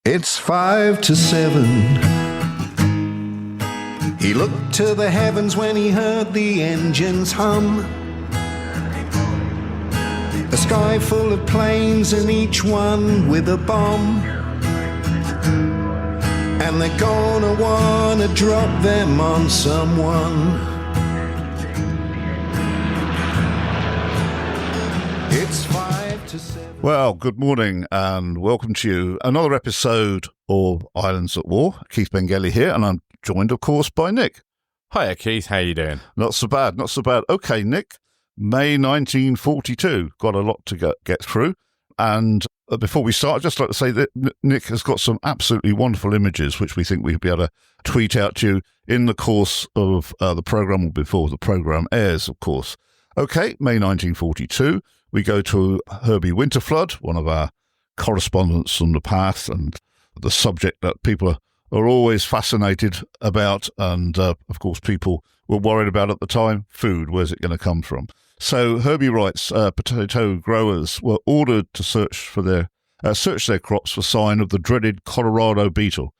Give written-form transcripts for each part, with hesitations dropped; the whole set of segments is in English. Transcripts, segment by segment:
It's 5 to 7. He looked to the heavens when he heard the engines hum. A sky full of planes and each one with a bomb. And they're gonna wanna drop them on someone. It's 5 to 7. Well, good morning and welcome to you. Another episode of Islands at War. Keith Bengelli here, and I'm joined, of course, by Nick. Hiya, Keith. How you doing? Not so bad, not so bad. Okay, Nick, May 1942. Got a lot to get through. And before we start, I'd just like to say that Nick has got some absolutely wonderful images, which we think we'll be able to tweet out to you in the course of the programme, or before the programme airs, of course. Okay, May 1942. We go to Herbie Winterflood, one of our correspondents from the past, and the subject that people are always fascinated about, and of course people were worried about at the time, food. Where's it going to come from? So Herbie writes, potato growers were ordered to search their crops for sign of the dreaded Colorado beetle.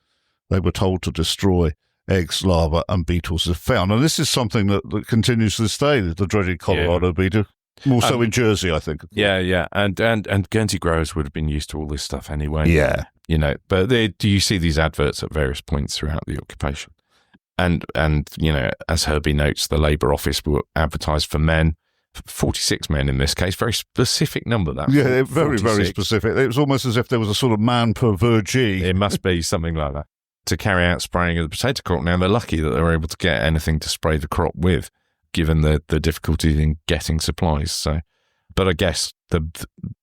They were told to destroy eggs, larvae, and beetles if found. And this is something that continues to this day, the dreaded Colorado beetle. More so in Jersey, I think. Yeah. And Guernsey growers would have been used to all this stuff anyway. Yeah. You know, but do you see these adverts at various points throughout the occupation? And you know, as Herbie notes, the Labour Office will advertise for men, 46 men in this case, very specific number. That yeah, very, very specific. It was almost as if there was a sort of man per virgee. It must be something like that. To carry out spraying of the potato crop. Now, they're lucky that they were able to get anything to spray the crop with, given the difficulty in getting supplies. So, but I guess they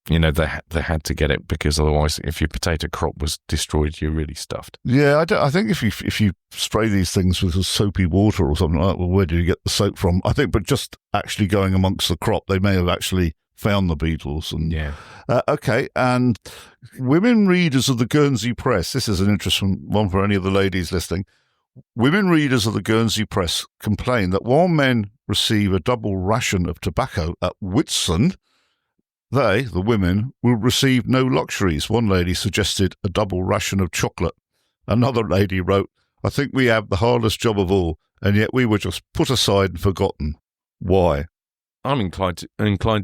had to get it, because otherwise, if your potato crop was destroyed, you're really stuffed. Yeah, I think if you spray these things with soapy water or something like that, well, where do you get the soap from? I think, but just actually going amongst the crop, they may have actually found the beetles. And yeah. Okay, and women readers of the Guernsey Press. This is an interesting one for any of the ladies listening. Women readers of the Guernsey Press complain that while men receive a double ration of tobacco at Whitsun, they, the women, will receive no luxuries. One lady suggested a double ration of chocolate. Another lady wrote, "I think we have the hardest job of all, and yet we were just put aside and forgotten. Why?" I'm inclined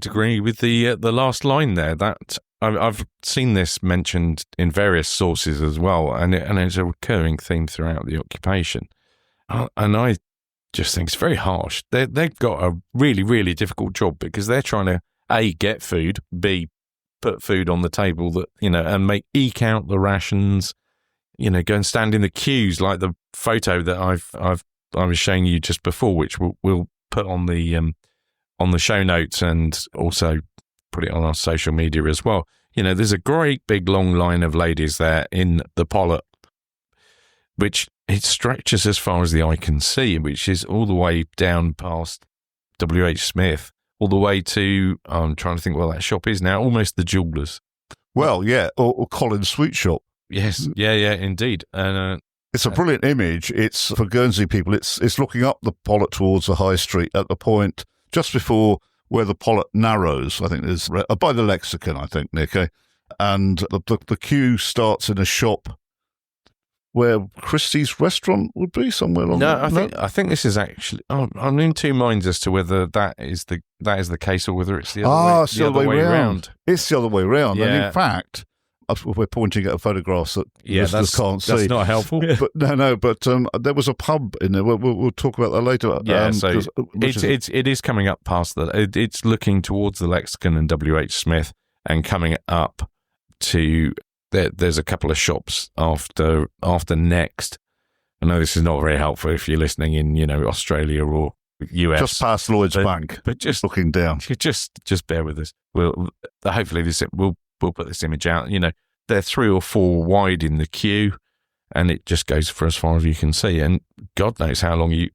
to agree with the last line there. That I've seen this mentioned in various sources as well, and it's a recurring theme throughout the occupation. And I just think it's very harsh. They've got a really, really difficult job, because they're trying to A, get food, B, put food on the table that, you know, and eke out the rations, you know, go and stand in the queues like the photo that I was showing you just before, which we'll put on the show notes, and also put it on our social media as well. You know, there's a great big long line of ladies there in the pollet, which it stretches as far as the eye can see, which is all the way down past W.H. Smith, all the way to, I'm trying to think what that shop is now, almost the Jewellers. Well, yeah, or Colin's Sweet Shop. Yes, yeah, indeed. And it's a brilliant image. It's for Guernsey people. It's looking up the pollet towards the high street at the point just before where the pollet narrows. I think there's by the Lexicon, I think, Nick. And the queue starts in a shop where Christie's restaurant would be, somewhere along there. No, I think this is actually. I'm in two minds as to whether that is the case, or whether it's the other way around. It's the other way around. Yeah. And in fact, we're pointing at photographs that listeners can't see. That's not helpful. But But there was a pub in there. We'll talk about that later. Yeah, so it is coming up past that. It's looking towards the Lexicon and W.H. Smith, and coming up to. There's a couple of shops after next. I know this is not very helpful if you're listening in, you know, Australia or US. Just past Lloyd's Bank, but just looking down. Just bear with us. Hopefully we'll put this image out. You know, they're 3 or 4 wide in the queue, and it just goes for as far as you can see. And God knows how long you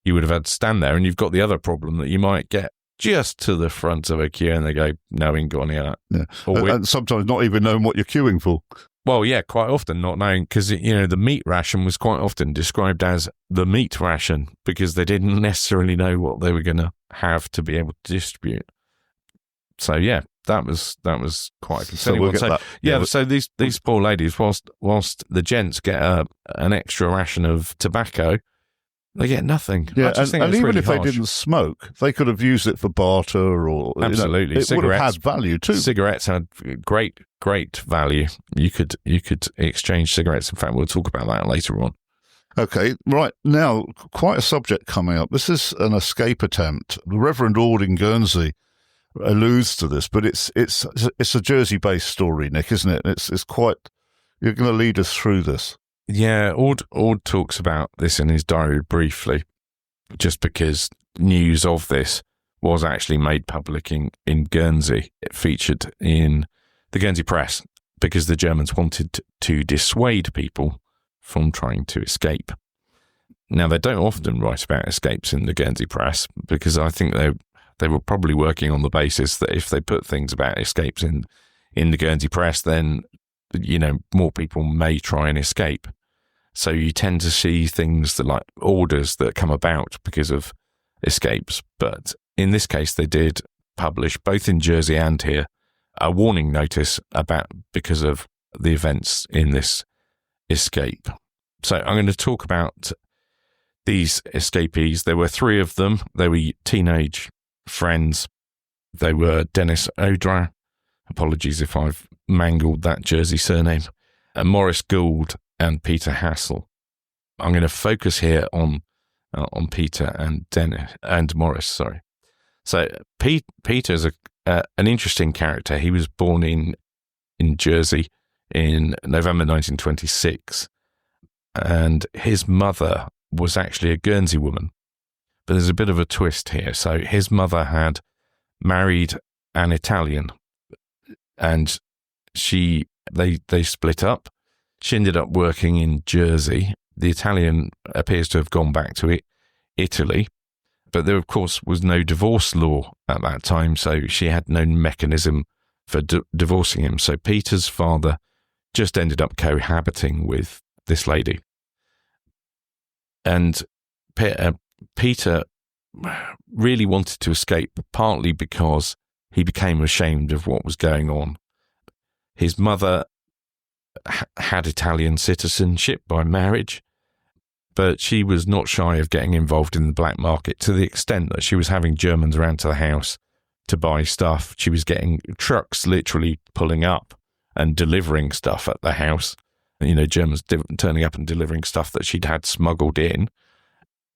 would have had to stand there. And you've got the other problem that you might get just to the front of a queue, and they go, "No, ain't got any of that." Yeah. And sometimes not even knowing what you're queuing for. Well, yeah, quite often not knowing, because, you know, the meat ration was quite often described as the meat ration, because they didn't necessarily know what they were going to have to be able to distribute. So yeah, that was quite a concerning one. So so these poor ladies, whilst the gents get an extra ration of tobacco, they get nothing. Yeah, and even really if harsh. they didn't smoke, they could have used it for barter or absolutely. It would have had value too. Cigarettes had great value. You could exchange cigarettes. In fact, we'll talk about that later on. Okay, right. Now, quite a subject coming up. This is an escape attempt. The Reverend Ord in Guernsey alludes to this, but it's a Jersey-based story, Nick, isn't it? It's quite... You're going to lead us through this. Yeah, Ord talks about this in his diary briefly, just because news of this was actually made public in Guernsey. It featured in the Guernsey press because the Germans wanted to dissuade people from trying to escape. Now, they don't often write about escapes in the Guernsey press because I think they were probably working on the basis that if they put things about escapes in the Guernsey press, then, more people may try and escape. So you tend to see things that like orders that come about because of escapes. But in this case, they did publish, both in Jersey and here, a warning notice because of the events in this escape. So I'm going to talk about these escapees. There were 3 of them. They were teenage friends. They were Dennis Audrin. Apologies if I've mangled that Jersey surname. And Maurice Gould and Peter Hassel. I'm going to focus here on Peter and Dennis and Maurice. Sorry. So Peter's an interesting character. He was born in Jersey in November 1926, and his mother was actually a Guernsey woman. But there's a bit of a twist here. So his mother had married an Italian, and they split up. She ended up working in Jersey. The Italian appears to have gone back to Italy, but there, of course, was no divorce law at that time, so she had no mechanism for divorcing him. So Peter's father just ended up cohabiting with this lady. And Peter really wanted to escape, partly because he became ashamed of what was going on. His mother had Italian citizenship by marriage, but she was not shy of getting involved in the black market to the extent that she was having Germans around to the house to buy stuff. She was getting trucks literally pulling up and delivering stuff at the house. Germans turning up and delivering stuff that she'd had smuggled in.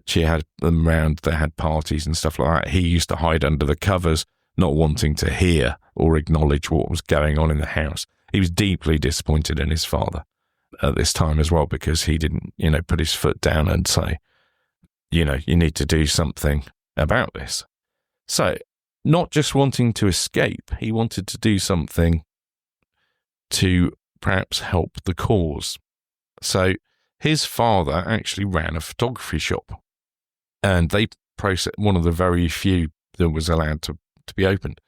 She had them around, they had parties and stuff like that. He used to hide under the covers, not wanting to hear or acknowledge what was going on in the house. He was deeply disappointed in his father at this time as well, because he didn't, put his foot down and say, you need to do something about this. So, not just wanting to escape, he wanted to do something to perhaps help the cause. So, his father actually ran a photography shop, and they processed one of the very few that was allowed to be opened.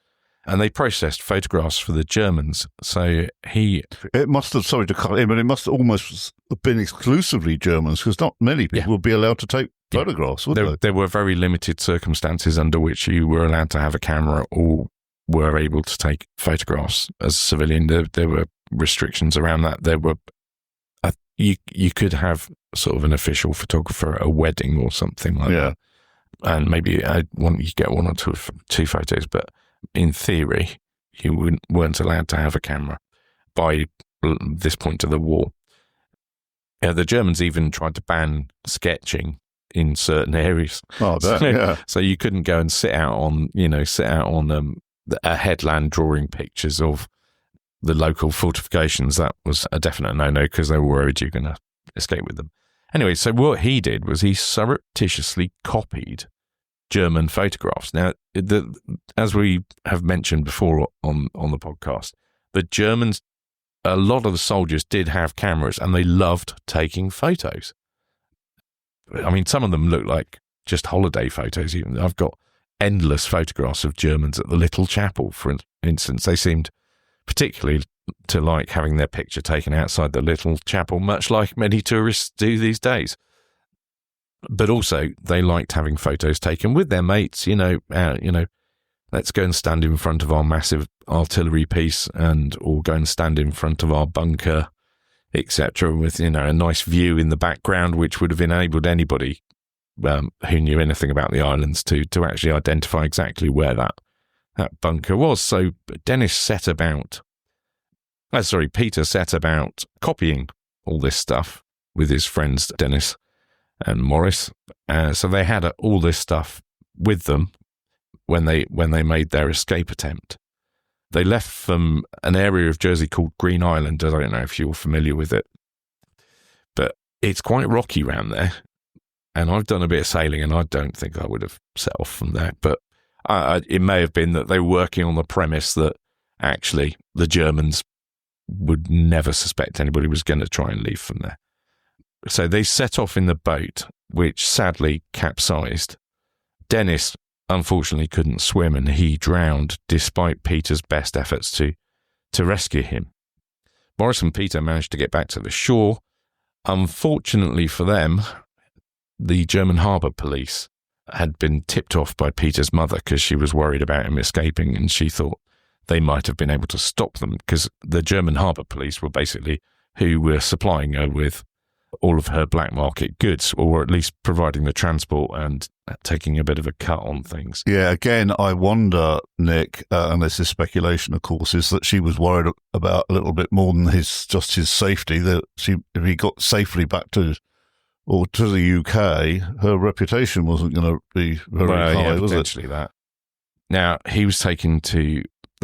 And they processed photographs for the Germans. So it must have, sorry to cut in, but it must have almost been exclusively Germans, because not many people would be allowed to take photographs, would they? There were very limited circumstances under which you were allowed to have a camera or were able to take photographs as a civilian. There were restrictions around that. There were, you could have sort of an official photographer at a wedding or something like that. And maybe you get 1 or 2 photos, but in theory, you weren't allowed to have a camera by this point of the war. The Germans even tried to ban sketching in certain areas. Oh, so you couldn't go and sit out on a headland drawing pictures of the local fortifications. That was a definite no-no, because they were worried you're going to escape with them. Anyway, so what he did was he surreptitiously copied German photographs. Now, as we have mentioned before on the podcast, the Germans, a lot of the soldiers did have cameras, and they loved taking photos. I mean, some of them look like just holiday photos. I've got endless photographs of Germans at the Little Chapel, for instance. They seemed particularly to like having their picture taken outside the Little Chapel, much like many tourists do these days. But also, they liked having photos taken with their mates, let's go and stand in front of our massive artillery piece or go and stand in front of our bunker, etc., with, a nice view in the background, which would have enabled anybody who knew anything about the islands to actually identify exactly where that bunker was. So Peter set about copying all this stuff with his friends Dennis and Morris. So they had all this stuff with them when they made their escape attempt. They left from an area of Jersey called Green Island. I don't know if you're familiar with it, but it's quite rocky around there. And I've done a bit of sailing, and I don't think I would have set off from there. But it may have been that they were working on the premise that actually the Germans would never suspect anybody was going to try and leave from there. So they set off in the boat, which sadly capsized. Dennis unfortunately couldn't swim, and he drowned despite Peter's best efforts to rescue him. Morris and Peter managed to get back to the shore. Unfortunately for them, the German harbour police had been tipped off by Peter's mother because she was worried about him escaping, and she thought they might have been able to stop them, because the German harbour police were basically who were supplying her with all of her black market goods, or at least providing the transport and taking a bit of a cut on things. Yeah, again, I wonder, Nick, and this is speculation, of course, is that she was worried about a little bit more than his safety, that if he got safely back to the UK, her reputation wasn't going to be very high, was potentially it? That. Now, they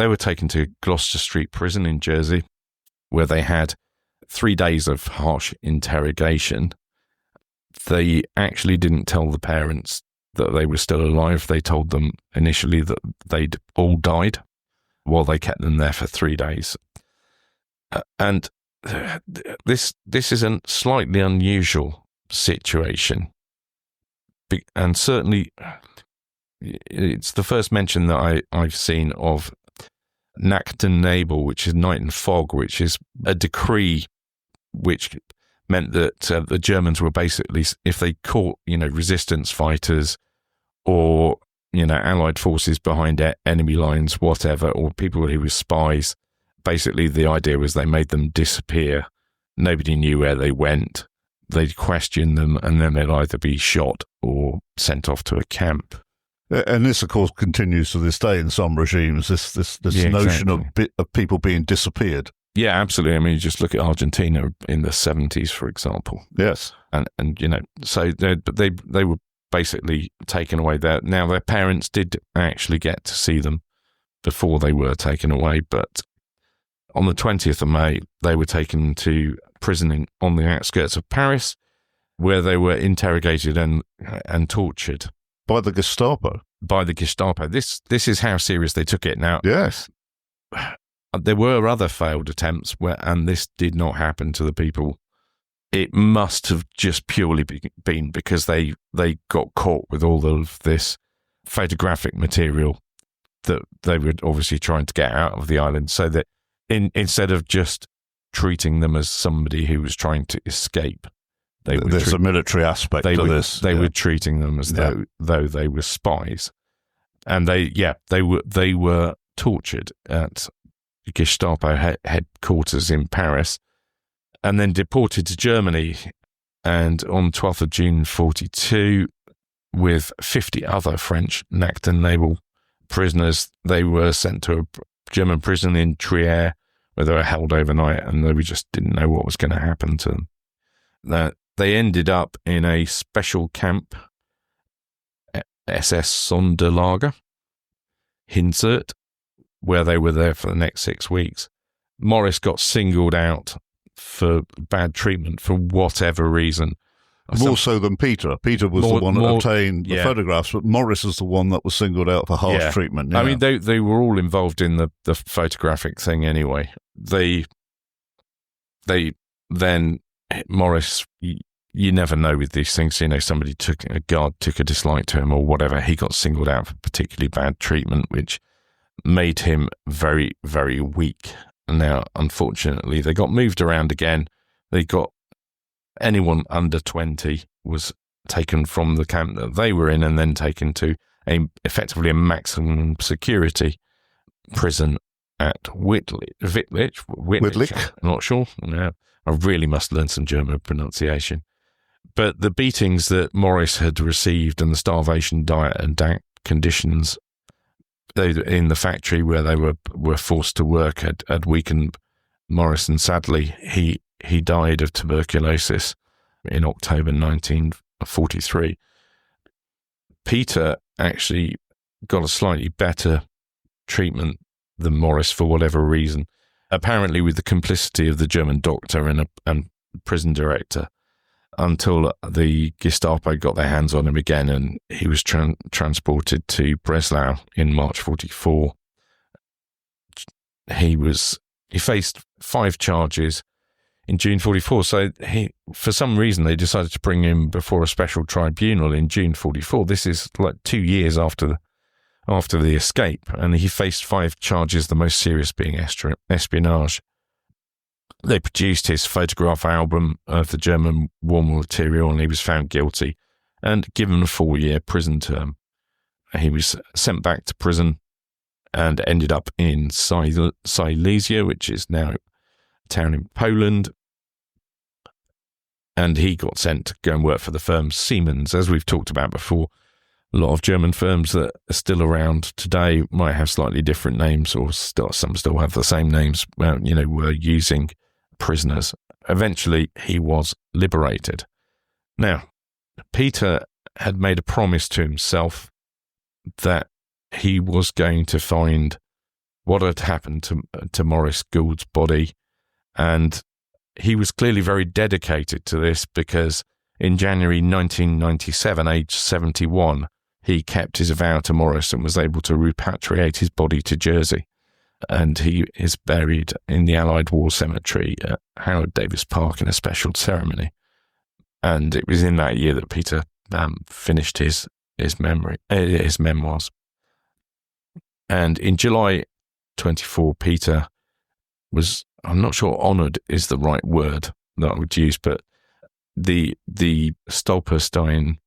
were taken to Gloucester Street Prison in Jersey, where they had 3 days of harsh interrogation. They actually didn't tell the parents that they were still alive. They told them initially that they'd all died while they kept them there for 3 days. And this is a slightly unusual situation. And certainly it's the first mention that I've seen of Nacht und Nebel, which is night and fog, which is a decree which meant that the Germans were basically, if they caught, resistance fighters or, Allied forces behind enemy lines, whatever, or people who were spies, basically the idea was they made them disappear. Nobody knew where they went. They'd question them, and then they'd either be shot or sent off to a camp. And this, of course, continues to this day in some regimes, this notion of people being disappeared. Yeah, absolutely. I mean, you just look at Argentina in the 70s, for example. Yes. And so they were basically taken away there. Now, their parents did actually get to see them before they were taken away, but on the 20th of May, they were taken to prison on the outskirts of Paris, where they were interrogated and tortured. By the Gestapo? By the Gestapo. This is how serious they took it. Now, yes, there were other failed attempts, and this did not happen to the people. It must have just purely been because they got caught with all of this photographic material that they were obviously trying to get out of the island, so that instead of just treating them as somebody who was trying to escape, there's a military aspect to this. They were treating them as though they were spies, and they were tortured at Gestapo headquarters in Paris, and then deported to Germany. And on 12th of June 1942, with 50 other French Nacht und Nebel prisoners, they were sent to a German prison in Trier, where they were held overnight, and they just didn't know what was going to happen to them. They ended up in a special camp, SS Sonderlager, Hinzert, where they were there for the next 6 weeks. Morris got singled out for bad treatment for whatever reason. More so than Peter. Peter was the one that obtained the photographs, but Morris is the one that was singled out for harsh treatment. Yeah. I mean, they were all involved in the photographic thing anyway. They then, Morris, you never know with these things, somebody took a dislike to him or whatever. He got singled out for particularly bad treatment, which made him very, very weak. Now, unfortunately, they got moved around again. They got anyone under 20 was taken from the camp that they were in and then taken to effectively a maximum security prison at Wittlich. I'm not sure. No, I really must learn some German pronunciation. But the beatings that Morris had received and the starvation diet and dank conditions in the factory where they were forced to work had weakened Morris, and sadly he died of tuberculosis in October 1943. Peter actually got a slightly better treatment than Morris for whatever reason, apparently with the complicity of the German doctor and prison director, until the Gestapo got their hands on him again, and he was transported to Breslau in March 1944. He faced 5 charges in June 1944. So for some reason, they decided to bring him before a special tribunal in June 1944. This is like 2 years after the escape, and he faced 5 charges, the most serious being espionage. They produced his photograph album of the German war material, and he was found guilty and given a 4-year prison term. He was sent back to prison and ended up in Silesia, which is now a town in Poland. And he got sent to go and work for the firm Siemens. As we've talked about before, a lot of German firms that are still around today might have slightly different names, or some still have the same names, were using prisoners. Eventually, he was liberated. Now, Peter had made a promise to himself that he was going to find what had happened to Morris Gould's body, and he was clearly very dedicated to this, because in January 1997, aged 71, he kept his vow to Morris and was able to repatriate his body to Jersey. And he is buried in the Allied War Cemetery at Howard Davis Park in a special ceremony. And it was in that year that Peter finished his memoirs. And in July 24, Peter was, I'm not sure honoured is the right word that I would use, but the Stolperstein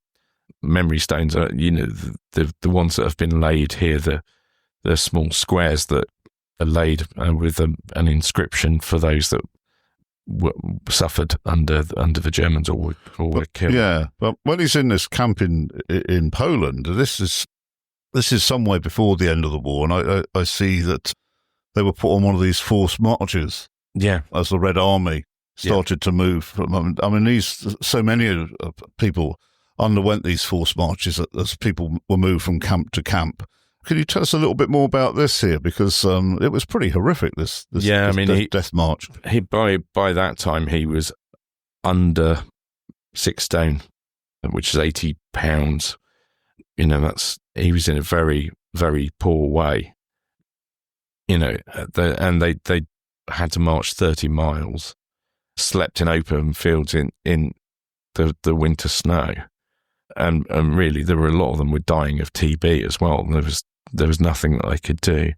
memory stones are, the ones that have been laid here, the small squares that are laid with an inscription for those that suffered under the Germans or were killed. Yeah, but when he's in this camp in Poland, this is some way before the end of the war, and I see that they were put on one of these forced marches. Yeah, as the Red Army started to move from. I mean, so many people underwent these forced marches as people were moved from camp to camp. Can you tell us a little bit more about this here? Because it was pretty horrific, this death march. By that time, he was under 6 stone, which is 80 pounds. He was in a very, very poor way. And they had to march 30 miles, slept in open fields in the winter snow. And really, there were a lot of them were dying of TB as well. There was nothing that they could do.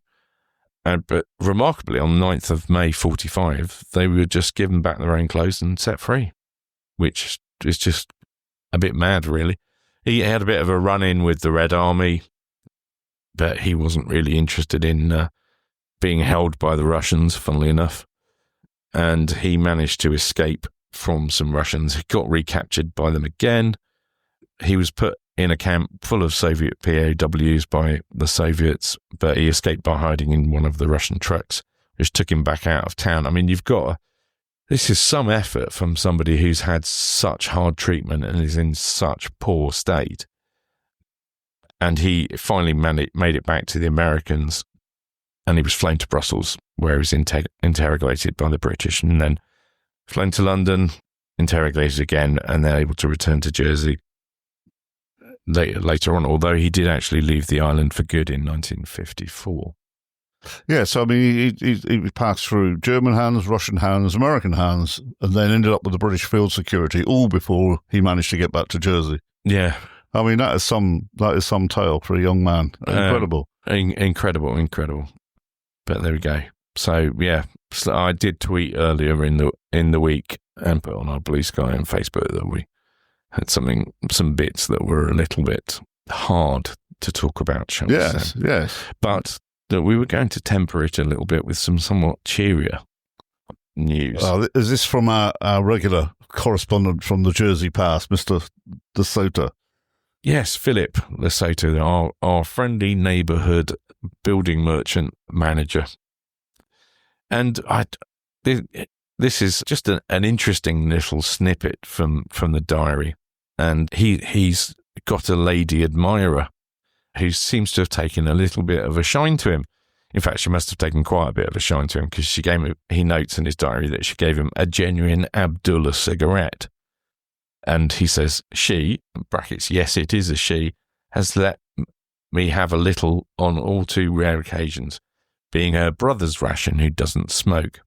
But remarkably, on the 9th of May 1945, they were just given back their own clothes and set free, which is just a bit mad, really. He had a bit of a run-in with the Red Army, but he wasn't really interested in being held by the Russians, funnily enough. And he managed to escape from some Russians. He got recaptured by them again. He was put in a camp full of Soviet POWs by the Soviets, but he escaped by hiding in one of the Russian trucks, which took him back out of town. I mean, this is some effort from somebody who's had such hard treatment and is in such poor state. And he finally made it back to the Americans, and he was flown to Brussels, where he was interrogated by the British, and then flown to London, interrogated again, and then able to return to Jersey later on, although he did actually leave the island for good in 1954. Yes, I mean, he passed through German hands, Russian hands, American hands, and then ended up with the British field security, all before he managed to get back to Jersey. Yeah. I mean, that is some tale for a young man. Incredible. Incredible. But there we go. So, yeah, so I did tweet earlier in the week and put on our Blue Sky and Facebook that we had some bits that were a little bit hard to talk about, shall we say. Yes. But that we were going to temper it a little bit with some somewhat cheerier news. Is this from our regular correspondent from the Jersey Pass, Mr. DeSoto? Yes, Philip Lesotho, our friendly neighbourhood building merchant manager. And this is just an interesting little snippet from the diary. And he's got a lady admirer who seems to have taken a little bit of a shine to him. In fact, she must have taken quite a bit of a shine to him, because he notes in his diary that she gave him a genuine Abdullah cigarette. And he says, she, brackets, yes, it is a she, has let me have a little on all too rare occasions, being her brother's ration who doesn't smoke.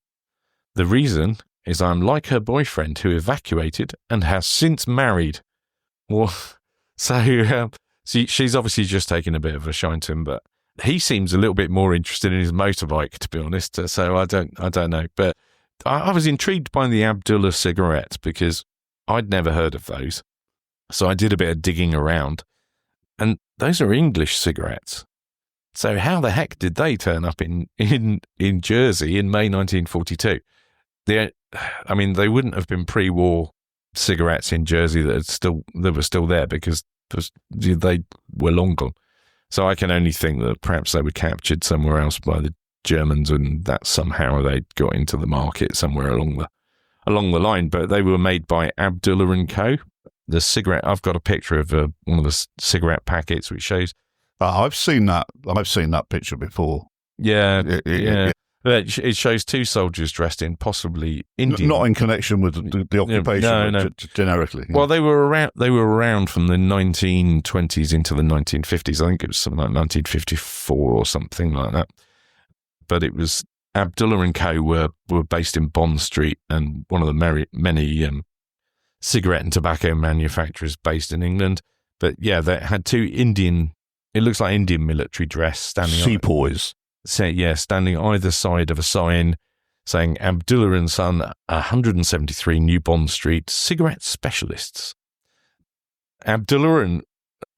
The reason is I'm like her boyfriend who evacuated and has since married. Well, so she's obviously just taken a bit of a shine to him, but he seems a little bit more interested in his motorbike, to be honest. So I don't know. But I was intrigued by the Abdullah cigarettes because I'd never heard of those. So I did a bit of digging around, and those are English cigarettes. So how the heck did they turn up in Jersey in May 1942? They wouldn't have been pre-war cigarettes in Jersey that were still there, because they were long gone. So I can only think that perhaps they were captured somewhere else by the Germans, and that somehow they got into the market somewhere along the line. But they were made by Abdullah and Co. The cigarette, I've got a picture of one of the cigarette packets which shows. I've seen that picture before. Yeah. It shows two soldiers dressed in possibly Indian. Not in connection with the occupation, no. Generically. Well, they were around from the 1920s into the 1950s. I think it was something like 1954 or something like that. But it was Abdullah and Co. were based in Bond Street, and one of the many cigarette and tobacco manufacturers based in England. But yeah, they had two Indian. It looks like Indian military dress standing. Sepoys. Standing either side of a sign saying Abdullah and Son, 173 New Bond Street, cigarette specialists. Abdullah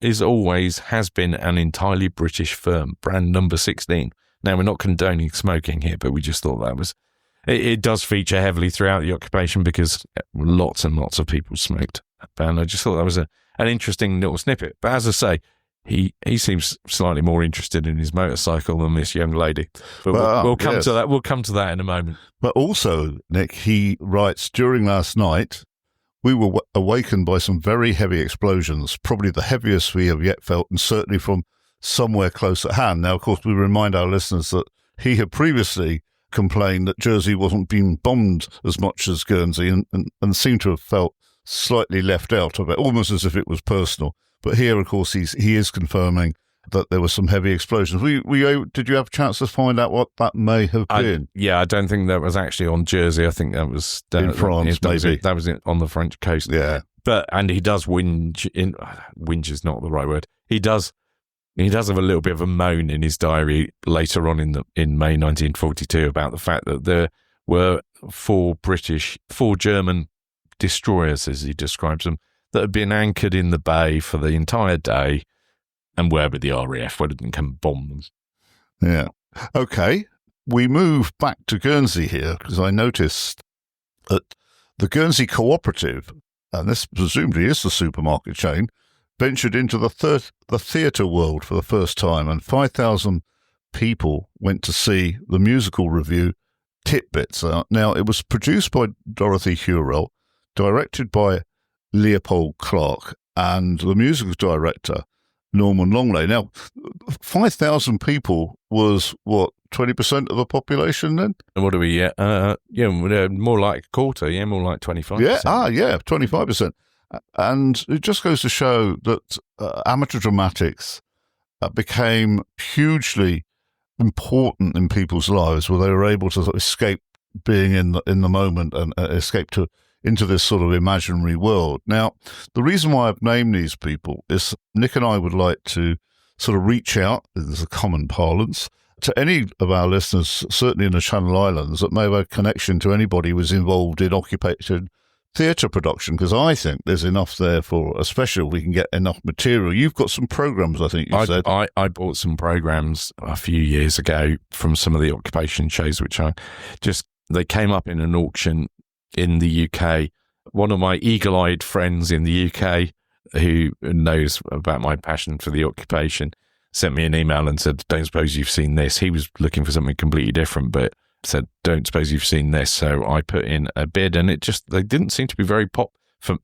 has been an entirely British firm, brand number 16. Now, we're not condoning smoking here, but we just thought that was... It does feature heavily throughout the occupation because lots and lots of people smoked. And I just thought that was an interesting little snippet. But as I say, he seems slightly more interested in his motorcycle than this young lady. But we'll come to that. We'll come to that in a moment. But also, Nick, he writes, during last night, we were awakened by some very heavy explosions, probably the heaviest we have yet felt, and certainly from somewhere close at hand. Now, of course, we remind our listeners that he had previously complained that Jersey wasn't being bombed as much as Guernsey, and seemed to have felt slightly left out of it, almost as if it was personal. But here, of course, he is confirming that there were some heavy explosions. Did you have a chance to find out what that may have been? I don't think that was actually on Jersey. I think that was in France, maybe. That was on the French coast. Yeah. And he does whinge. Whinge is not the right word. He does have a little bit of a moan in his diary later on in May 1942 about the fact that there were four German destroyers, as he describes them, that had been anchored in the bay for the entire day, and where would the RAF wouldn't come bomb them. Yeah. Okay. We move back to Guernsey here, because I noticed that the Guernsey Cooperative, and this presumably is the supermarket chain, ventured into the theatre world for the first time, and 5,000 people went to see the musical revue Titbits. Now, it was produced by Dorothy Hurrell, directed by Leopold Clark, and the musical director, Norman Longley. Now, 5,000 people was, 20% of the population then? And what do we get? More like a quarter, more like 25%. Yeah, 25%. And it just goes to show that amateur dramatics became hugely important in people's lives, where they were able to escape being in the moment and escape into this sort of imaginary world. Now, the reason why I've named these people is Nick and I would like to sort of reach out, there's a common parlance, to any of our listeners, certainly in the Channel Islands, that may have a connection to anybody who was involved in occupation theatre production, because I think there's enough there for, especially if we can get enough material. You've got some programs, I think you said. I bought some programs a few years ago from some of the occupation shows, which they came up in an auction in the UK. One of my eagle-eyed friends in the UK who knows about my passion for the occupation sent me an email and said, don't suppose you've seen this. He was looking for something completely different, but said, don't suppose you've seen this. So I put in a bid, and they didn't seem to be very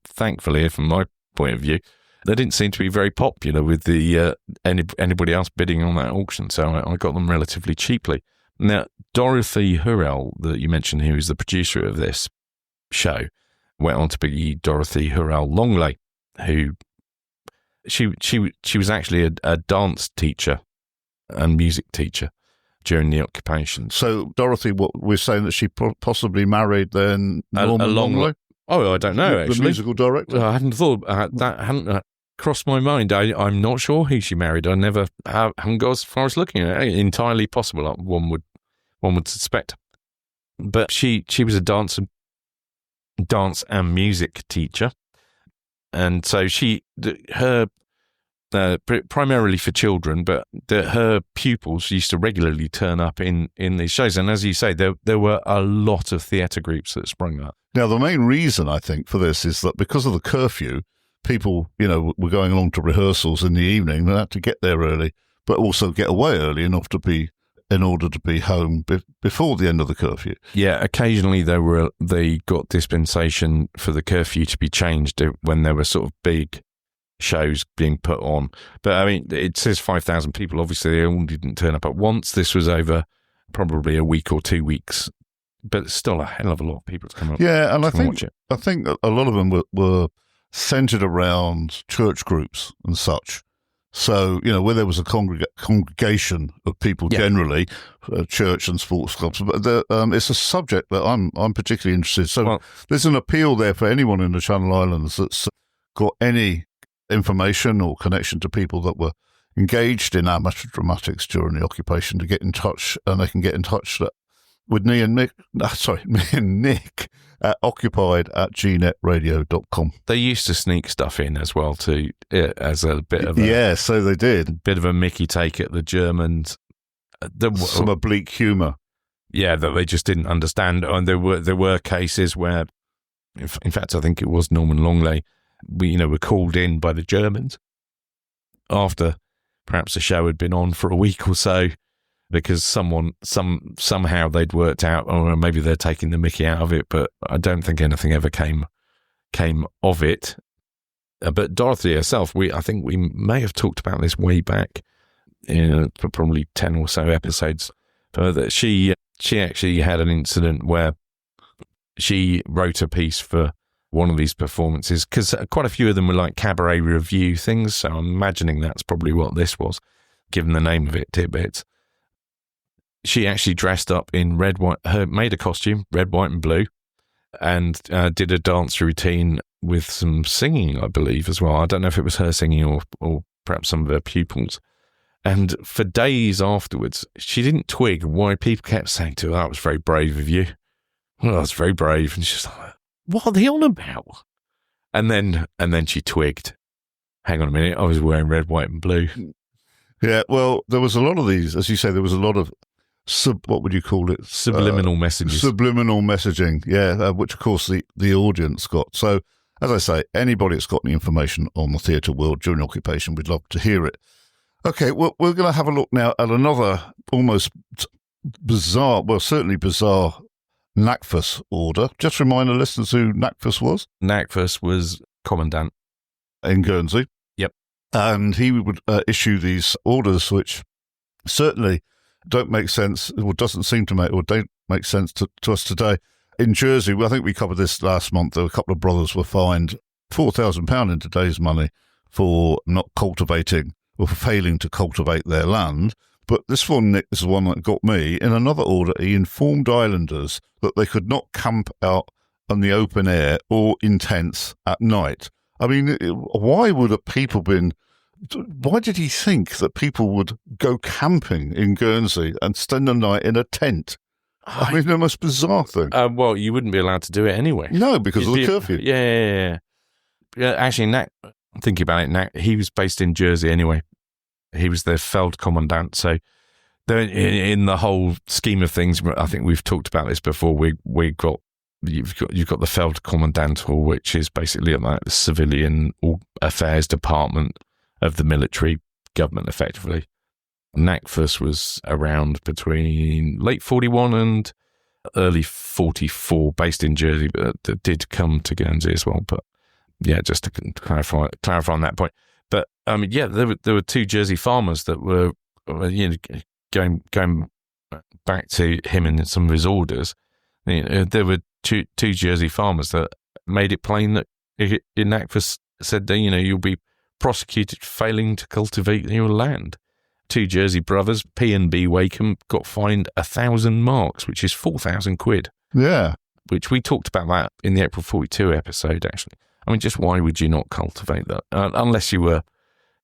thankfully, from my point of view, they didn't seem to be very popular with the anybody else bidding on that auction. So I got them relatively cheaply. Now, Dorothy Hurrell, that you mentioned, who is the producer of this show, went on to be Dorothy Hurrell Longley, who she was actually a dance teacher and music teacher during the occupation. So Dorothy, what we're saying that she possibly married then Norman Longley? Oh, I don't know, actually. The musical director? I hadn't thought that. Hadn't crossed my mind. I'm not sure who she married. I never haven't got as far as looking at it. Entirely possible, one would suspect. But she was a dance and music teacher, and so her primarily for children, but her pupils used to regularly turn up in these shows. And as you say, there were a lot of theatre groups that sprung up. Now, the main reason, I think, for this is that because of the curfew, people, were going along to rehearsals in the evening. They had to get there early, but also get away early enough in order to be home before the end of the curfew. Yeah, occasionally they got dispensation for the curfew to be changed when there were sort of big shows being put on. But I mean, it says 5,000 people. Obviously, they all didn't turn up at once. This was over probably a week or 2 weeks, but it's still a hell of a lot of people to come up. Yeah, and I think a lot of them were centered around church groups and such. So, where there was a congregation of people generally, church and sports clubs, but it's a subject that I'm particularly interested. So there's an appeal there for anyone in the Channel Islands that's got any information or connection to people that were engaged in amateur dramatics during the occupation to get in touch, and they can get in touch with me and Nick at occupied@gnetradio.com. They used to sneak stuff in as well too, as a bit of so they did. Bit of a Mickey take at the Germans. Some oblique humour. Yeah, that they just didn't understand. And there were cases where, in fact, I think it was Norman Longley, were called in by the Germans after perhaps the show had been on for a week or so, because somehow they'd worked out, or maybe they're taking the mickey out of it, but I don't think anything ever came of it. But Dorothy herself, I think we may have talked about this way back for probably 10 or so episodes, that she actually had an incident where she wrote a piece for one of these performances, because quite a few of them were like cabaret review things, so I'm imagining that's probably what this was, given the name of it, Tidbits. She actually dressed up in red, white, made a costume, red, white and blue, and did a dance routine with some singing, I believe, as well. I don't know if it was her singing or perhaps some of her pupils. And for days afterwards, she didn't twig why people kept saying to her, that was very brave of you. Well, that's very brave. And she's like, what are they on about? And then she twigged. Hang on a minute, I was wearing red, white and blue. Yeah, well, there was a lot of these, as you say, there was a lot of what would you call it? Subliminal messages. Subliminal messaging, yeah, which of course the audience got. So, as I say, anybody that's got any information on the theatre world during occupation, we'd love to hear it. Okay, well, we're going to have a look now at another almost bizarre, well, certainly bizarre NACFUS order. Just remind the listeners who NACFUS was. NACFUS was Commandant. In Guernsey. Yep. And he would issue these orders which certainly don't make sense, or doesn't seem to make, or don't make sense to us today. In Jersey, I think we covered this last month, there were a couple of brothers were fined £4,000 in today's money for not cultivating, or for failing to cultivate their land. But this one, Nick, this is one that got me. In another order, he informed islanders that they could not camp out on the open air or in tents at night. I mean, why did he think that people would go camping in Guernsey and spend the night in a tent? I mean, the most bizarre thing. Well, you wouldn't be allowed to do it anyway. No, because of the curfew. Yeah. Actually, thinking about it, he was based in Jersey anyway. He was their Feldkommandant. So in the whole scheme of things, I think we've talked about this before. You've got the Feldkommandant, which is basically like the civilian affairs department of the military government, effectively. NACFUS was around between late 41 and early 44, based in Jersey, but did come to Guernsey as well. But yeah, just to clarify on that point. But there were two Jersey farmers that were, going back to him and some of his orders. There were two Jersey farmers that made it plain that NACFUS said that you'll be prosecuted for failing to cultivate your land. Two Jersey brothers, P and B Wakeham, got fined 1,000 marks, which is 4,000 quid. Yeah. Which we talked about that in the April 42 episode, actually. I mean, just why would you not cultivate that? Unless you were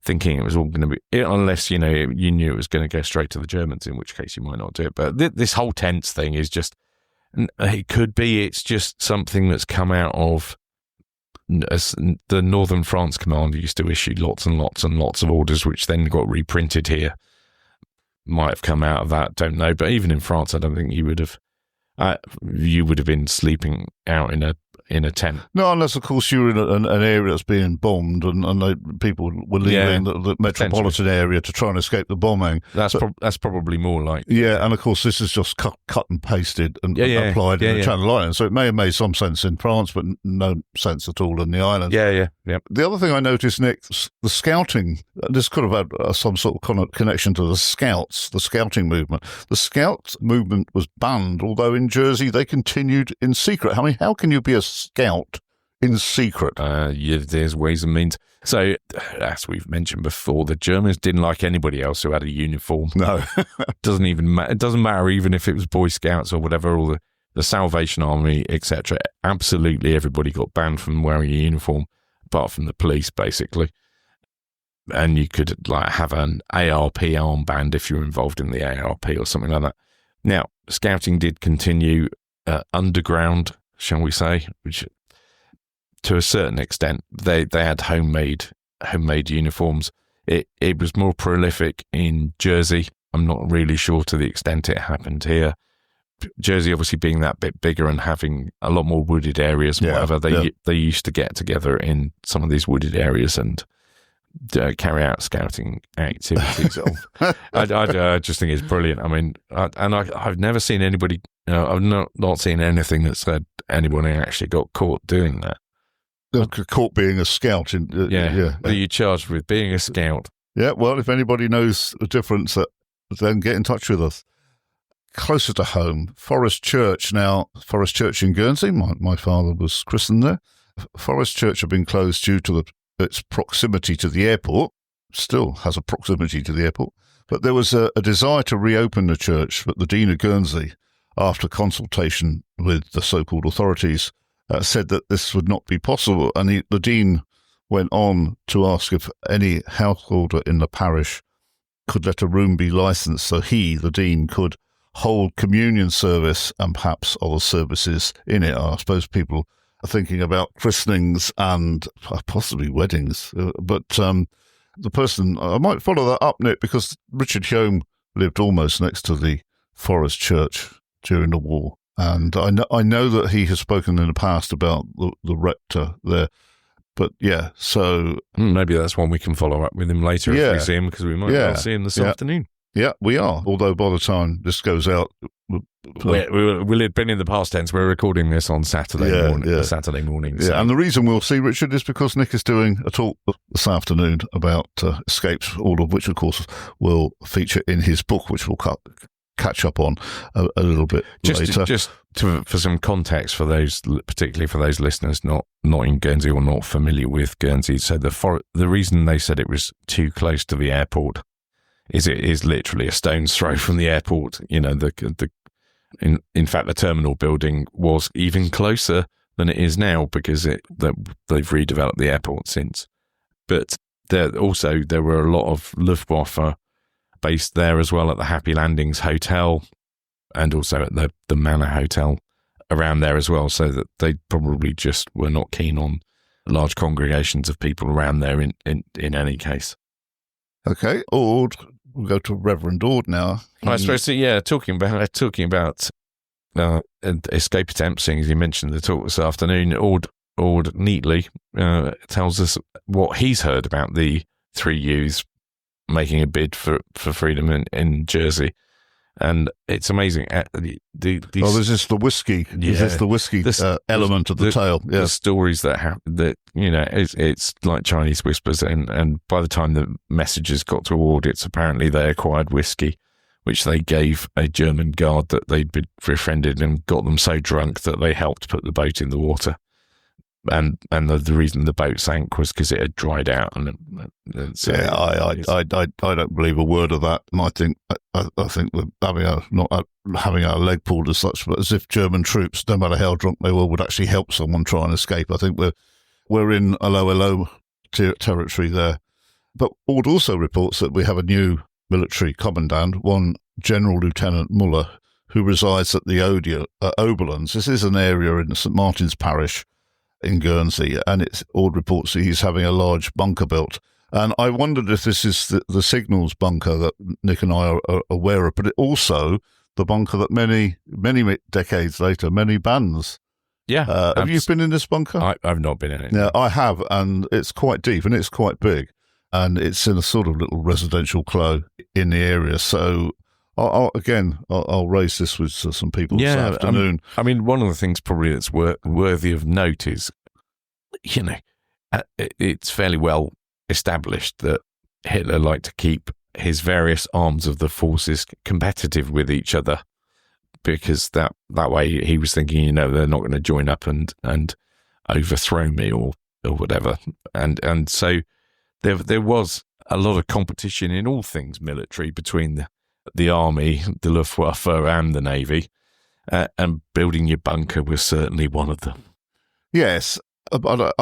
thinking it was all going to be, unless, you knew it was going to go straight to the Germans, in which case you might not do it. But this whole tense thing is just, it's just something that's come out of, as the Northern France Command used to issue lots and lots and lots of orders, which then got reprinted here. Might have come out of that, don't know. But even in France, I don't think you would have been sleeping out in a tent. No, unless, of course, you were in an area that's being bombed and people were leaving the metropolitan area to try and escape the bombing. That's probably more like... Yeah, and of course, this is just cut and pasted and applied in the Channel Islands. So it may have made some sense in France, but no sense at all in the island. Yeah. The other thing I noticed, Nick, the scouting, this could have had some sort of connection to the Scouts, the scouting movement. The Scout movement was banned, although in Jersey they continued in secret. I mean, how can you be a scout in secret? There's ways and means. So, as we've mentioned before, the Germans didn't like anybody else who had a uniform. No. It doesn't matter even if it was Boy Scouts or whatever, or the Salvation Army, etc. Absolutely everybody got banned from wearing a uniform, apart from the police, basically. And you could have an ARP armband if you were involved in the ARP or something like that. Now, scouting did continue underground, shall we say, which to a certain extent they had homemade uniforms. It was more prolific in Jersey. I'm not really sure to the extent it happened here. Jersey obviously being that bit bigger and having a lot more wooded areas and whatever, they used to get together in some of these wooded areas and carry out scouting activities. I just think it's brilliant. I mean, I've never seen anybody, I've not seen anything that said anybody actually got caught doing that. Caught being a scout. Are you charged with being a scout? Yeah, well, if anybody knows the difference, then get in touch with us. Closer to home, Forest Church. Now, Forest Church in Guernsey, my father was christened there. Forest Church had been closed due to its proximity to the airport. Still has a proximity to the airport. But there was a desire to reopen the church, but the Dean of Guernsey, after consultation with the so-called authorities, said that this would not be possible. And the Dean went on to ask if any householder in the parish could let a room be licensed so he, the Dean, could hold communion service and perhaps other services in it. I suppose people are thinking about christenings and possibly weddings. But the person, I might follow that up, Nick, because Richard Hume lived almost next to the Forest Church during the war. And I know that he has spoken in the past about the rector there. But yeah, so... maybe that's one we can follow up with him later if we see him, because we might well see him this afternoon. Yeah, we are. Although by the time this goes out... We'll have been in the past tense. We're recording this on Saturday morning. So. Yeah, and the reason we'll see Richard is because Nick is doing a talk this afternoon about escapes, all of which, of course, will feature in his book, which we'll catch up on a little bit later. For some context for those, particularly for those listeners not in Guernsey or not familiar with Guernsey, so the reason they said it was too close to the airport is it is literally a stone's throw from the airport. In fact, the terminal building was even closer than it is now because they've redeveloped the airport since. But there were a lot of Luftwaffe based there as well at the Happy Landings Hotel. and also at the Manor Hotel around there as well, so that they probably just were not keen on large congregations of people around there in any case. Okay, Ord. We'll go to Reverend Ord now. I suppose, talking about escape attempts, seeing as you mentioned the talk this afternoon, Ord neatly tells us what he's heard about the three youths making a bid for freedom in Jersey. And it's amazing. This is the whiskey. Yeah, this is the whiskey element of the tale. Yeah. The stories that happen, that it's like Chinese whispers. And by the time the messages got to Ord, it's apparently they acquired whiskey, which they gave a German guard that they'd befriended, and got them so drunk that they helped put the boat in the water. And the reason the boat sank was because it had dried out. So I don't believe a word of that. And I think that not having our leg pulled as such, but as if German troops, no matter how drunk they were, would actually help someone try and escape. I think we're in a low territory there. But Ord also reports that we have a new military commandant, one General Lieutenant Muller, who resides at the Oberlands. This is an area in St Martin's Parish in Guernsey, and Ord reports that he's having a large bunker built. And I wondered if this is the signals bunker that Nick and I are aware of, but it also the bunker that many decades later, many bands. Yeah. Have you been in this bunker? I've not been in it. Yeah, I have, and it's quite deep and it's quite big, and it's in a sort of little residential clos in the area. So I'll raise this with some people this afternoon. I mean, one of the things probably that's worthy of note is, it's fairly well established that Hitler liked to keep his various arms of the forces competitive with each other, because that way he was thinking, they're not going to join up and overthrow me or whatever. And so there was a lot of competition in all things military between the army, the Luftwaffe, and the navy, and building your bunker was certainly one of them. Yes, but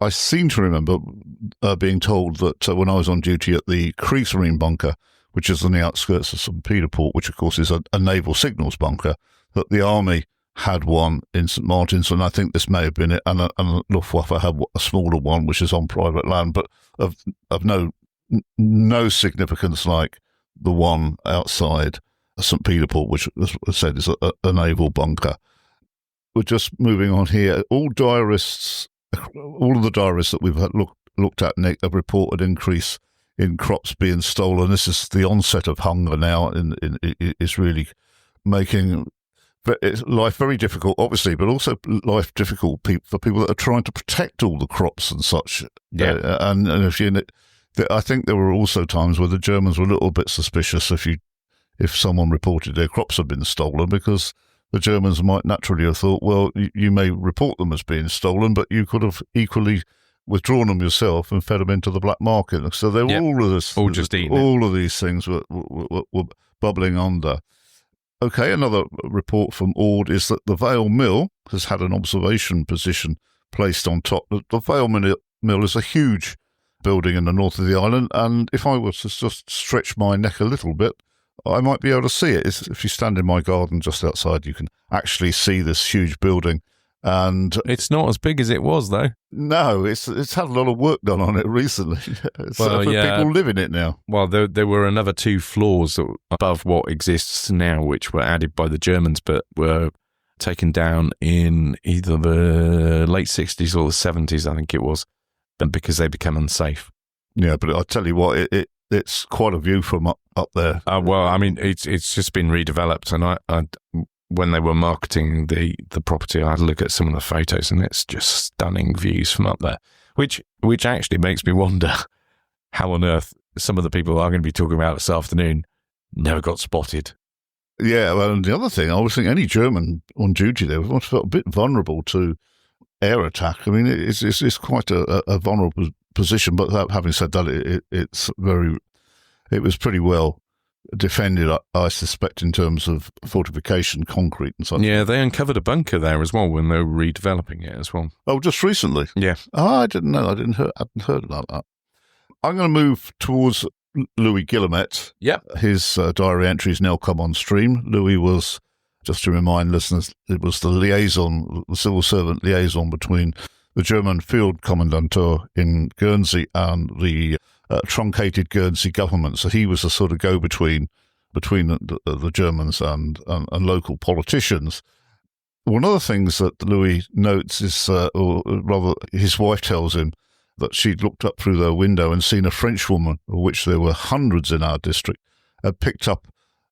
I seem to remember being told that when I was on duty at the Kriegsmarine bunker, which is on the outskirts of St Peter-Port, which of course is a naval signals bunker, that the army had one in St Martin's, and I think this may have been it, and the Luftwaffe had a smaller one, which is on private land, but of no significance like the one outside St Peter-Port, which, as I said, is a naval bunker. We're just moving on here. All of the diarists that we've looked at, Nick, have reported increase in crops being stolen. This is the onset of hunger now, and it's really making life very difficult, obviously, but also life difficult for people that are trying to protect all the crops and such. Yeah, and I think there were also times where the Germans were a little bit suspicious if someone reported their crops had been stolen, because the Germans might naturally have thought, well, you may report them as being stolen, but you could have equally withdrawn them yourself and fed them into the black market. So they were all of these things were bubbling under. Okay, another report from Ord is that the Vale Mill has had an observation position placed on top. The Vale Mill is a huge building in the north of the island, and if I was to just stretch my neck a little bit, I might be able to see it. If you stand in my garden just outside, you can actually see this huge building. And it's not as big as it was, though. No, it's had a lot of work done on it recently. People live in it now. Well, there were another 2 floors above what exists now, which were added by the Germans, but were taken down in either the late 60s or the 70s, I think it was, because they became unsafe. Yeah, but I tell you what, it's quite a view from up there. Well, I mean, it's just been redeveloped, and I when they were marketing the property, I had a look at some of the photos, and it's just stunning views from up there, which actually makes me wonder how on earth some of the people I'm going to be talking about this afternoon never got spotted. Yeah, well, and the other thing, I was thinking any German on duty there must have felt a bit vulnerable to air attack. I mean, it's quite a vulnerable position, but having said that, it was pretty well defended, I suspect, in terms of fortification, concrete and such. Yeah, they uncovered a bunker there as well when they were redeveloping it as well. Oh, just recently? Yeah. Oh, I didn't know. I hadn't heard about that. I'm going to move towards Louis Guillemette. Yep. His diary entries now come on stream. Louis was, just to remind listeners, it was the liaison, the civil servant liaison between the German field commandantur in Guernsey and the truncated Guernsey government. So he was a sort of go-between between the Germans and local politicians. One of the things that Louis notes is, or rather his wife tells him, that she'd looked up through their window and seen a French woman, of which there were hundreds in our district, had picked up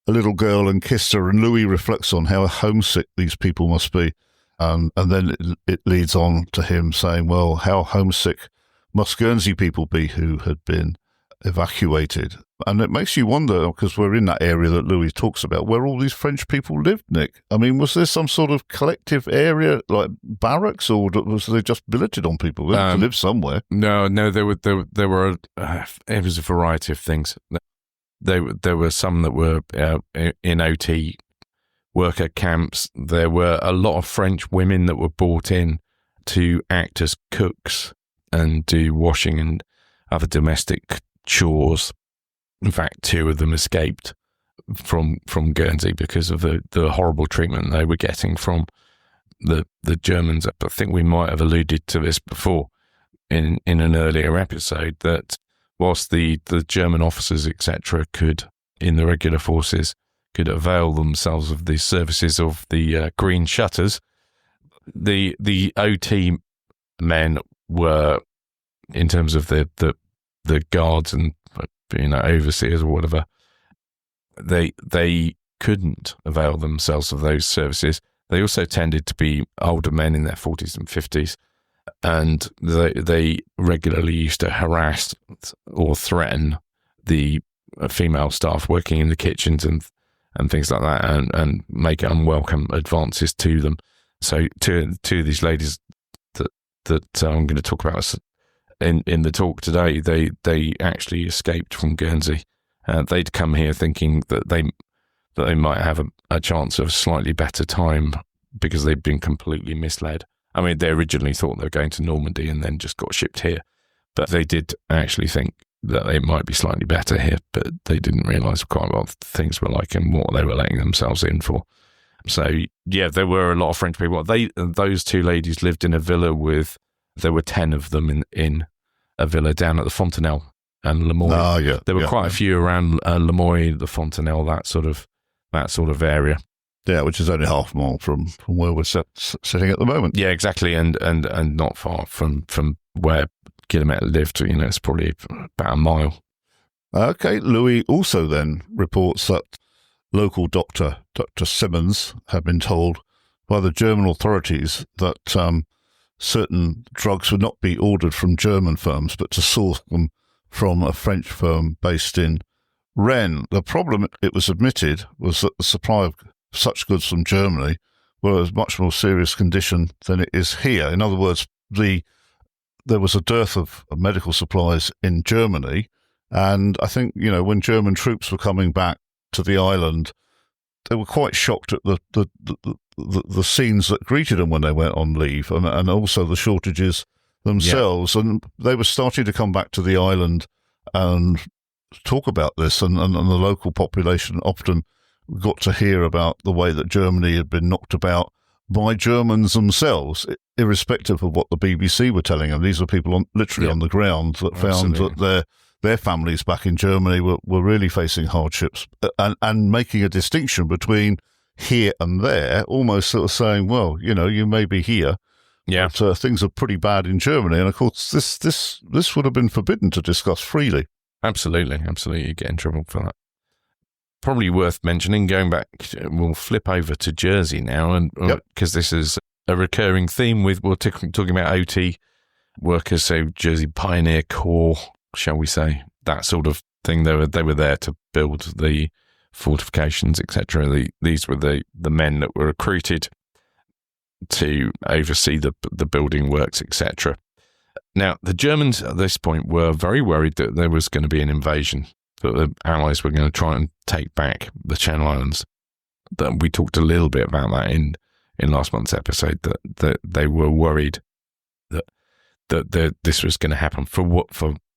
a little girl and kissed her. And Louis reflects on how homesick these people must be. And then it leads on to him saying, well, how homesick must Guernsey people be who had been evacuated? And it makes you wonder, because we're in that area that Louis talks about, where all these French people lived, Nick. I mean, was there some sort of collective area, like barracks, or was they just billeted on people? They had to live somewhere. No, there were it was a variety of things. There were some that were in OT worker camps. There were a lot of French women that were brought in to act as cooks and do washing and other domestic chores. In fact, 2 of them escaped from Guernsey because of the horrible treatment they were getting from the Germans. I think we might have alluded to this before in an earlier episode, that whilst the German officers, etc., could, in the regular forces, could avail themselves of the services of the green shutters, the OT men were, in terms of the guards and overseers or whatever, they couldn't avail themselves of those services. They also tended to be older men in their 40s and 50s, and they regularly used to harass or threaten the female staff working in the kitchens and things like that, and make unwelcome advances to them. So two of these ladies that I'm going to talk about in the talk today, they actually escaped from Guernsey. They'd come here thinking that they might have a chance of a slightly better time because they'd been completely misled. I mean, they originally thought they were going to Normandy and then just got shipped here, but they did actually think that they might be slightly better here, but they didn't realise quite what things were like and what they were letting themselves in for. So yeah, there were a lot of French people. Those 2 ladies lived in a villa there were 10 of them in a villa down at the Fontenelle and Lemoyne. There were quite a few around Lemoyne, the Fontenelle, that sort of area. Yeah, which is only half a mile from where we're sitting at the moment. Yeah, exactly, and not far from where Guillemette lived. It's probably about a mile. Okay, Louis also then reports that local Dr. Simmons had been told by the German authorities that certain drugs would not be ordered from German firms, but to source them from a French firm based in Rennes. The problem, it was admitted, was that the supply of such goods from Germany were in much more serious condition than it is here. In other words, there was a dearth of medical supplies in Germany, and I think, when German troops were coming back to the island, they were quite shocked at the scenes that greeted them when they went on leave, and also the shortages themselves. Yeah. And they were starting to come back to the island and talk about this, and the local population often got to hear about the way that Germany had been knocked about by Germans themselves, irrespective of what the BBC were telling them. These were people literally on the ground that found that their families back in Germany were really facing hardships, and making a distinction between here and there, almost sort of saying, well, you may be here, but things are pretty bad in Germany. And of course, this would have been forbidden to discuss freely. Absolutely. You get in trouble for that. Probably worth mentioning, going back, we'll flip over to Jersey now, and because this is a recurring theme we're talking about OT workers, so Jersey Pioneer Corps, shall we say, that sort of thing. They were there to build the fortifications, etc. These were the men that were recruited to oversee the building works, etc. Now, the Germans at this point were very worried that there was going to be an invasion, that the Allies were going to try and take back the Channel Islands. That we talked a little bit about that in last month's episode, that they were worried that this was going to happen for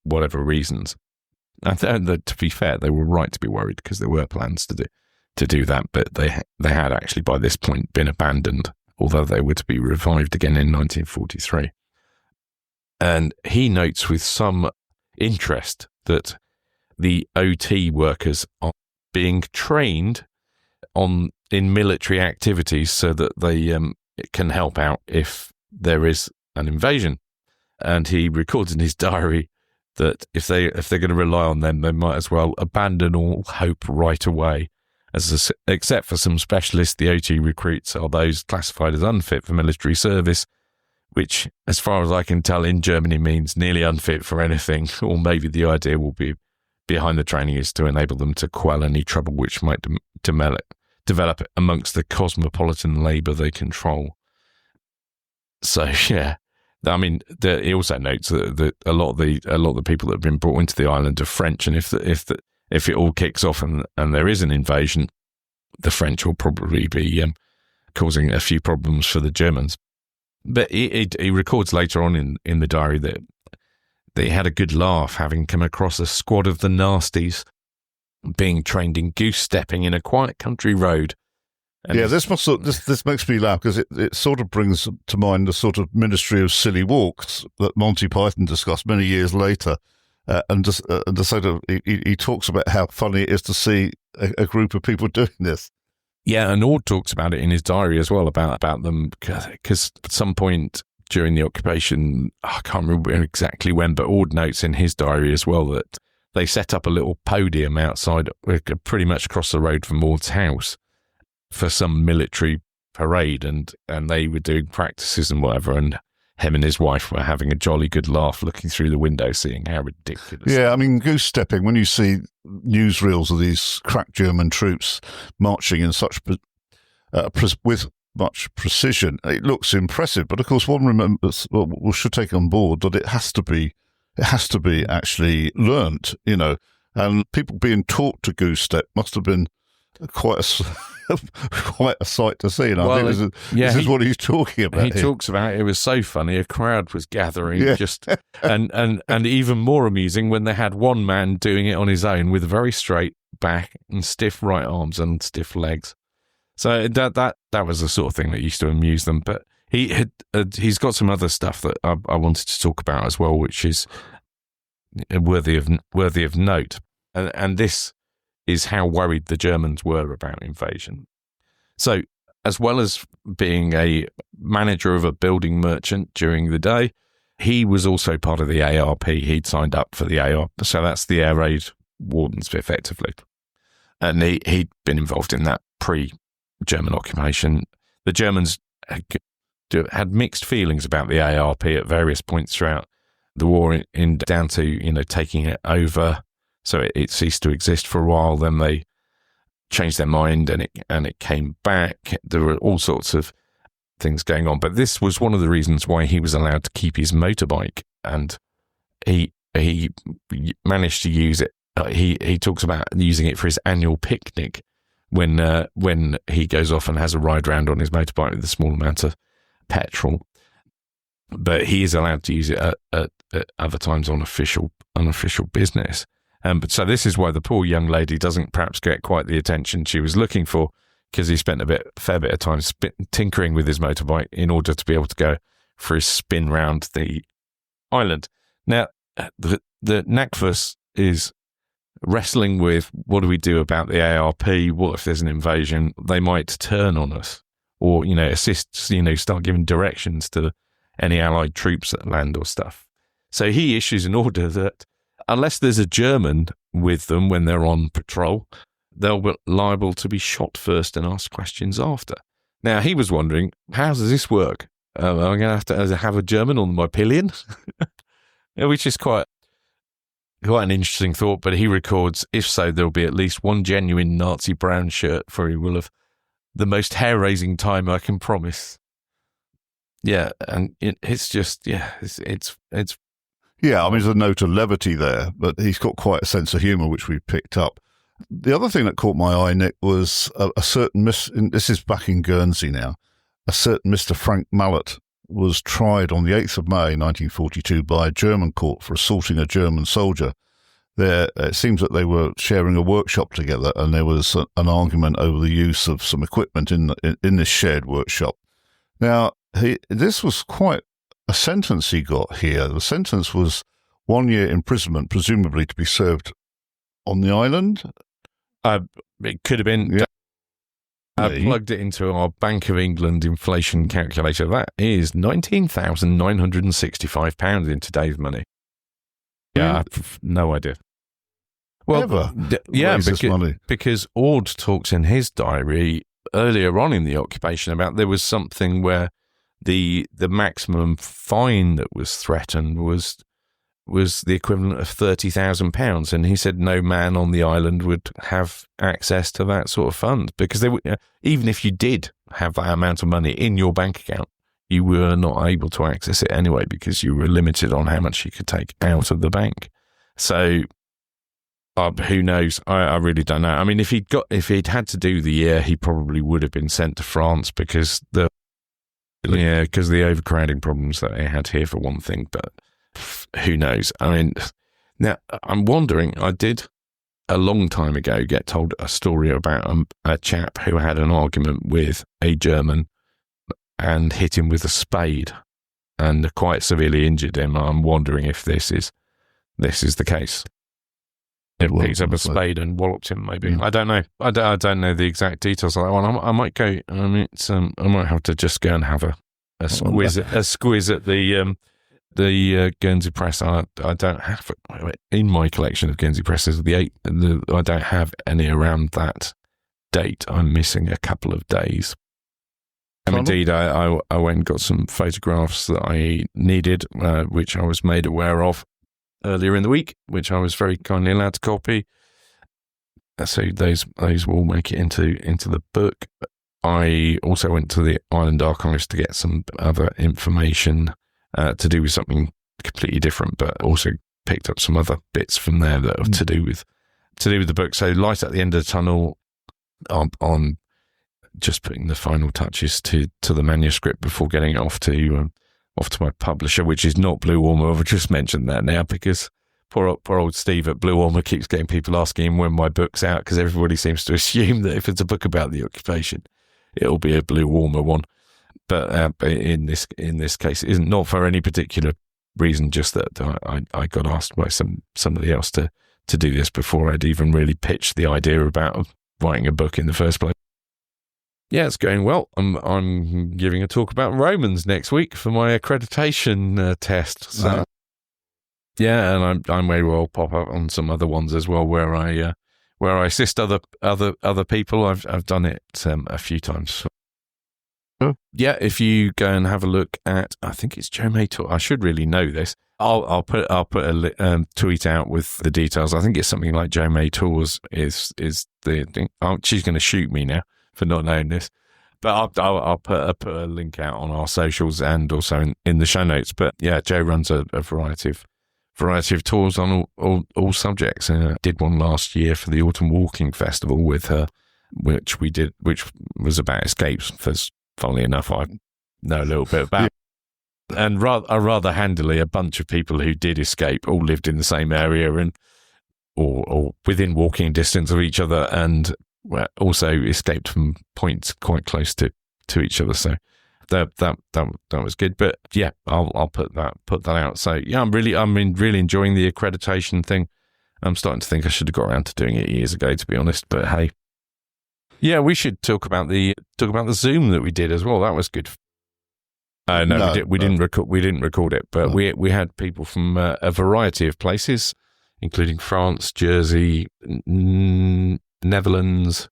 whatever reasons. And to be fair, they were right to be worried because there were plans to do that, but they had actually by this point been abandoned, although they were to be revived again in 1943. And he notes with some interest that the OT workers are being trained in military activities so that they can help out if there is an invasion. And he records in his diary that if they're going to rely on them, they might as well abandon all hope right away. Except for some specialists, the OT recruits are those classified as unfit for military service, which, as far as I can tell, in Germany means nearly unfit for anything, or maybe the idea will be behind the training is to enable them to quell any trouble which might develop amongst the cosmopolitan labour they control. So, yeah. I mean, he also notes that a lot of the people that have been brought into the island are French, and if it all kicks off and there is an invasion, the French will probably be causing a few problems for the Germans. But he records later on in the diary that they had a good laugh having come across a squad of the nasties being trained in goose stepping in a quiet country road. And this makes me laugh because it sort of brings to mind the sort of Ministry of Silly Walks that Monty Python discussed many years later. And he talks about how funny it is to see a group of people doing this. Yeah, and Ord talks about it in his diary as well about them, because at some point during the occupation, I can't remember exactly when, but Ord notes in his diary as well that they set up a little podium outside, pretty much across the road from Ord's house, for some military parade, and they were doing practices and whatever, and him and his wife were having a jolly good laugh looking through the window, seeing how ridiculous. Yeah, I mean, goose stepping, when you see newsreels of these crack German troops marching in such with much precision, it looks impressive. But of course, one remembers, we should take on board that it has to be actually learnt, and people being taught to goose step must have been quite a sight to see. And I think this is what he's talking about. He talks about it was so funny. A crowd was gathering, and even more amusing when they had one man doing it on his own with a very straight back and stiff right arms and stiff legs. So that was the sort of thing that used to amuse them. But he's got some other stuff that I wanted to talk about as well, which is worthy of note, and this is how worried the Germans were about invasion. So, as well as being a manager of a building merchant during the day, he was also part of the ARP. He'd signed up for the ARP, so that's the air raid wardens, effectively. And he'd been involved in that pre-German occupation. The Germans had mixed feelings about the ARP at various points throughout the war, down to taking it over. So it ceased to exist for a while. Then they changed their mind, and it came back. There were all sorts of things going on, but this was one of the reasons why he was allowed to keep his motorbike, and he managed to use it. He talks about using it for his annual picnic when he goes off and has a ride round on his motorbike with a small amount of petrol. But he is allowed to use it at other times on official business. But so this is why the poor young lady doesn't perhaps get quite the attention she was looking for, because he spent a fair bit of time tinkering with his motorbike in order to be able to go for his spin round the island. Now, the NACFUS is wrestling with, what do we do about the ARP? What if there's an invasion? They might turn on us, or assist, start giving directions to any Allied troops that land or stuff. So he issues an order that unless there's a German with them when they're on patrol, they'll be liable to be shot first and asked questions after. Now, he was wondering, how does this work? Am I going to have a German on my pillion? Which is quite an interesting thought, but he records, if so, there'll be at least one genuine Nazi brown shirt, for he will have the most hair-raising time I can promise. Yeah, and it's just, it's Yeah, I mean, there's a note of levity there, but he's got quite a sense of humour, which we picked up. The other thing that caught my eye, Nick, was a certain this is back in Guernsey now, a certain Mr. Frank Mallet was tried on the 8th of May 1942 by a German court for assaulting a German soldier. it seems that they were sharing a workshop together, and there was an argument over the use of some equipment in this shared workshop. Now, this was quite a sentence he got here. The sentence was 1 year imprisonment, presumably to be served on the island. It could have been. Yeah. I plugged it into our Bank of England inflation calculator. That is £19,965 in today's money. Yeah, I've no idea. Well, because Ord talks in his diary earlier on in the occupation about there was something where the maximum fine that was threatened was the equivalent of £30,000, and he said no man on the island would have access to that sort of fund because even if you did have that amount of money in your bank account, you were not able to access it anyway because you were limited on how much you could take out of the bank. So who knows? I really don't know. I mean, if he'd had to do the year, he probably would have been sent to France because the overcrowding problems that they had here for one thing, but who knows? I mean, now I'm wondering, I did a long time ago get told a story about a chap who had an argument with a German and hit him with a spade and quite severely injured him. I'm wondering if this is the case. It picked up a spade and walloped him, maybe. I don't know. I don't know the exact details of that one. I might go, I mean, I might have to just go and have a squiz at the Guernsey Press. I don't have it in my collection of Guernsey Presses. I don't have any around that date. I'm missing a couple of days. And indeed, I went and got some photographs that I needed, which I was made aware of earlier in the week, which I was very kindly allowed to copy. So those will make it into the book. I also went to the Island Archives to get some other information to do with something completely different, but also picked up some other bits from there that are to do with the book. So light at the end of the tunnel. On just putting the final touches to the manuscript before getting it off to my publisher, which is not Blue Warmer. I've just mentioned that now because poor old Steve at Blue Warmer keeps getting people asking him when my book's out because everybody seems to assume that if it's a book about the occupation, it'll be a Blue Warmer one. But in this case, it isn't, not for any particular reason, just that I got asked by somebody else to do this before I'd even really pitched the idea about writing a book in the first place. Yeah, it's going well. I'm giving a talk about Romans next week for my accreditation test. So, yeah, and I may well pop up on some other ones as well where I assist other people. I've done it a few times. Yeah, if you go and have a look at, I think it's Joe May Tours. I should really know this. I'll put a tweet out with the details. I think it's something like Joe May Tours is the thing. She's going to shoot me now for not knowing this, but I'll put a link out on our socials and also in the show notes. But yeah, Joe runs a variety of tours on all subjects. And did one last year for the Autumn Walking Festival with her, which was about escapes. Funnily enough, I know a little bit about. And rather handily, a bunch of people who did escape all lived in the same area and or within walking distance of each other, and also escaped from points quite close to each other. So that was good. But yeah, I'll put that out. So yeah, I'm really enjoying the accreditation thing. I'm starting to think I should have got around to doing it years ago, to be honest. But hey, yeah, we should talk about the Zoom that we did as well. That was good. We didn't record it, but we had people from a variety of places, including France, Jersey, Netherlands,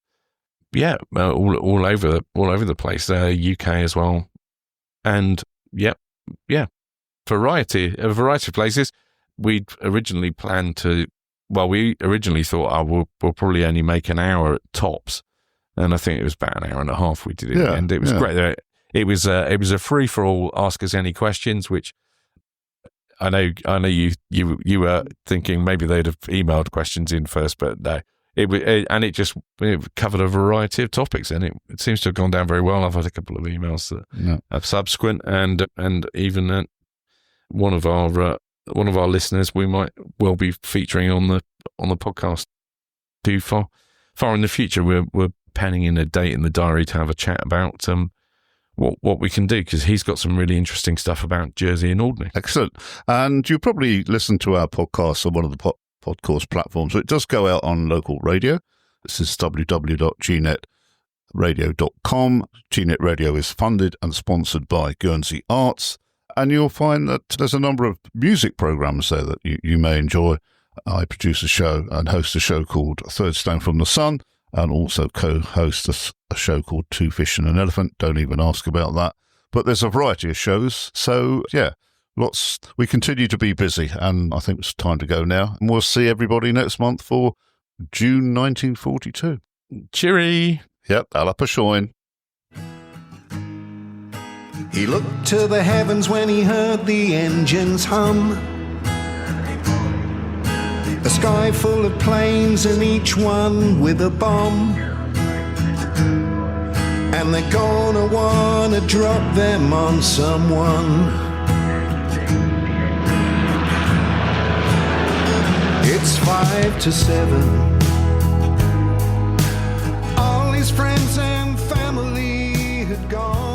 all over the place. UK as well, and a variety of places. We'd originally planned to. Well, we originally thought, we'll probably only make an hour at tops, and I think it was about an hour and a half we did it, and it was great. It was a free for all. Ask us any questions, which I know you were thinking maybe they'd have emailed questions in first, but no. It covered a variety of topics, and it seems to have gone down very well. I've had a couple of emails that have subsequent, and even one of our one of our listeners we might well be featuring on the podcast too far in the future. We're penning in a date in the diary to have a chat about what we can do, because he's got some really interesting stuff about Jersey and Alderney. Excellent. And you probably listen to our podcast on one of the podcast platforms. It does go out on local radio. This is www.gnetradio.com. Gnet Radio is funded and sponsored by Guernsey Arts. And you'll find that there's a number of music programs there that you may enjoy. I produce a show and host a show called Third Stone from the Sun, and also co-host a show called Two Fish and an Elephant. Don't even ask about that. But there's a variety of shows. So, yeah, we continue to be busy, and I think it's time to go now. And we'll see everybody next month for June 1942. Cheery! Yep, Alla Pashoin. He looked to the heavens when he heard the engines hum. A sky full of planes and each one with a bomb. And they're gonna wanna drop them on someone. It's 5 to 7. All his friends and family had gone.